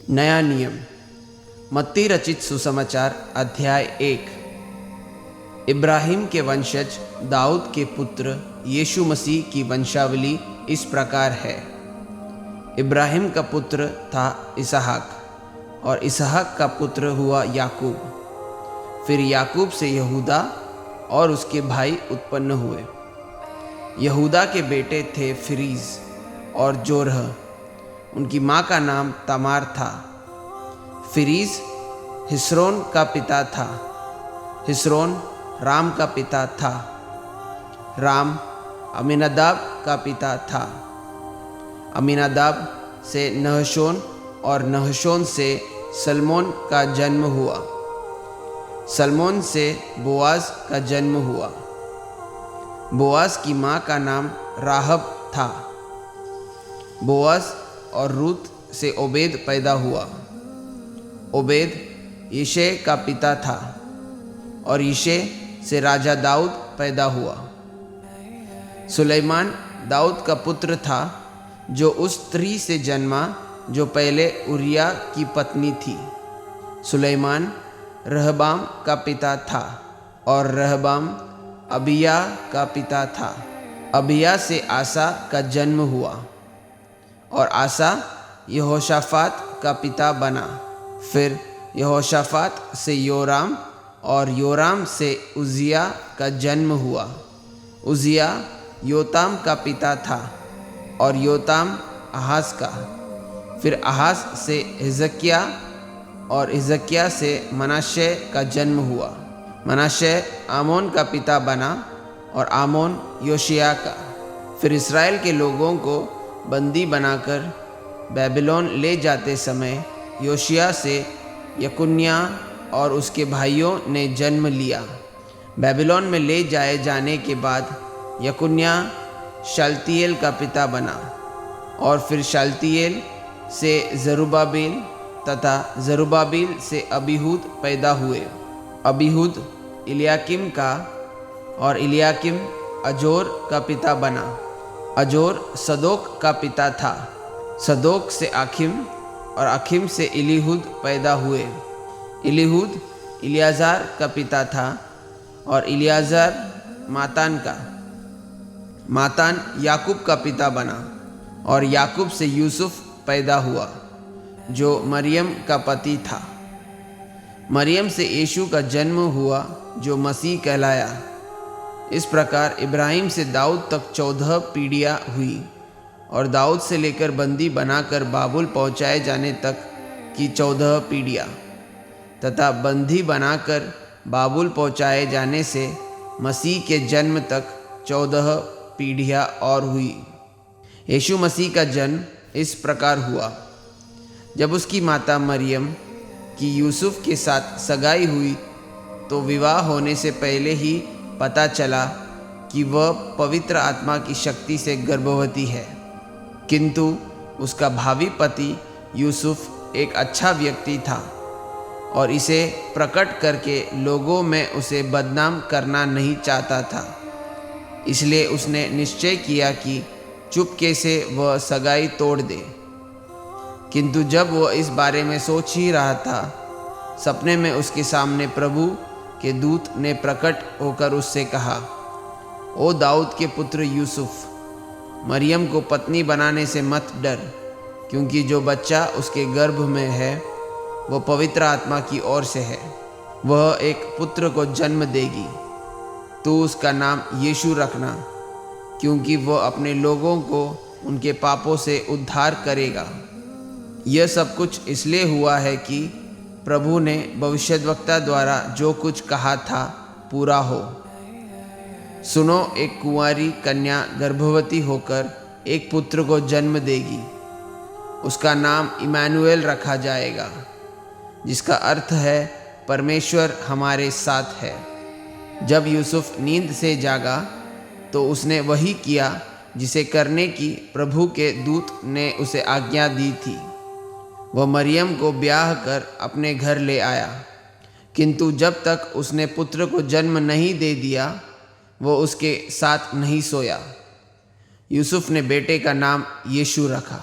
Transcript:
नया नियम। मत्ती रचित सुसमाचार अध्याय 1। इब्राहिम के वंशज दाऊद के पुत्र यीशु मसीह की वंशावली इस प्रकार है। इब्राहिम का पुत्र था इसहाक, और इसहाक का पुत्र हुआ याकूब। फिर याकूब से यहूदा और उसके भाई उत्पन्न हुए। यहूदा के बेटे थे फिरीज और जोरह। उनकी माँ का नाम तमार था। फिरीज हिस्रोन का पिता था। हिस्रोन राम का पिता था। राम अमीनादाब का पिता था। अमीनादाब से नहशोन, और नहशोन से सलमोन का जन्म हुआ। सलमोन से बोआज का जन्म हुआ। बोआज की माँ का नाम राहब था। बोआज और रूत से ओबेद पैदा हुआ। ओबेद यिशै का पिता था, और यिशै से राजा दाऊद पैदा हुआ। सुलेमान दाऊद का पुत्र था, जो उस स्त्री से जन्मा जो पहले उरिया की पत्नी थी। सुलेमान रहबाम का पिता था, और रहबाम अबिया का पिता था। अबिया से आसा का जन्म हुआ, और आसा यहोशाफात का पिता बना। फिर यहोशाफात से योराम, और योराम से उजिया का जन्म हुआ। उजिया योताम का पिता था, और योताम आहाज का। फिर आहाज से हिजकिय्याह, और हिजकिय्याह से मनाशे का जन्म हुआ। मनाशे आमोन का पिता बना, और आमोन योशिय्याह का। फिर इस्राएल के लोगों को बंदी बनाकर बेबीलोन ले जाते समय योशिय्याह से यकुन्याह और उसके भाइयों ने जन्म लिया। बेबीलोन में ले जाए जाने के बाद यकुन्याह शालतिएल का पिता बना, और फिर शालतिएल से जरुब्बाबेल, तथा जरुब्बाबेल से अबीहूद पैदा हुए। अबीहूद इल्याकीम का, और इल्याकीम अजोर का पिता बना। अजोर सदोक का पिता था। सदोक से आखिम, और आखिम से इलीहूद पैदा हुए। इलीहूद इलियाजार का पिता था, और इलियाजार मातान का। मातान याकूब का पिता बना, और याकूब से यूसुफ पैदा हुआ, जो मरियम का पति था। मरियम से यीशु का जन्म हुआ, जो मसीह कहलाया। इस प्रकार इब्राहिम से दाऊद तक 14 पीढ़ियाँ हुई, और दाऊद से लेकर बंदी बनाकर बाबुल पहुँचाए जाने तक की 14 पीढ़ियाँ, तथा बंदी बनाकर बाबुल पहुँचाए जाने से मसीह के जन्म तक 14 पीढ़ियाँ और हुई। यीशु मसीह का जन्म इस प्रकार हुआ। जब उसकी माता मरियम की यूसुफ के साथ सगाई हुई, तो विवाह होने से पहले ही पता चला कि वह पवित्र आत्मा की शक्ति से गर्भवती है। किंतु उसका भावी पति यूसुफ एक अच्छा व्यक्ति था, और इसे प्रकट करके लोगों में उसे बदनाम करना नहीं चाहता था। इसलिए उसने निश्चय किया कि चुपके से वह सगाई तोड़ दे। किंतु जब वह इस बारे में सोच ही रहा था, सपने में उसके सामने प्रभु के दूत ने प्रकट होकर उससे कहा, ओ दाऊद के पुत्र यूसुफ, मरियम को पत्नी बनाने से मत डर, क्योंकि जो बच्चा उसके गर्भ में है वह पवित्र आत्मा की ओर से है। वह एक पुत्र को जन्म देगी। तू उसका नाम यीशु रखना, क्योंकि वह अपने लोगों को उनके पापों से उद्धार करेगा। यह सब कुछ इसलिए हुआ है कि प्रभु ने भविष्यद्वक्ता द्वारा जो कुछ कहा था पूरा हो। सुनो, एक कुंवारी कन्या गर्भवती होकर एक पुत्र को जन्म देगी। उसका नाम इमानुएल रखा जाएगा, जिसका अर्थ है परमेश्वर हमारे साथ है। जब यूसुफ नींद से जागा, तो उसने वही किया जिसे करने की प्रभु के दूत ने उसे आज्ञा दी थी। वह मरियम को ब्याह कर अपने घर ले आया, किंतु जब तक उसने पुत्र को जन्म नहीं दे दिया, वो उसके साथ नहीं सोया। यूसुफ ने बेटे का नाम यीशु रखा।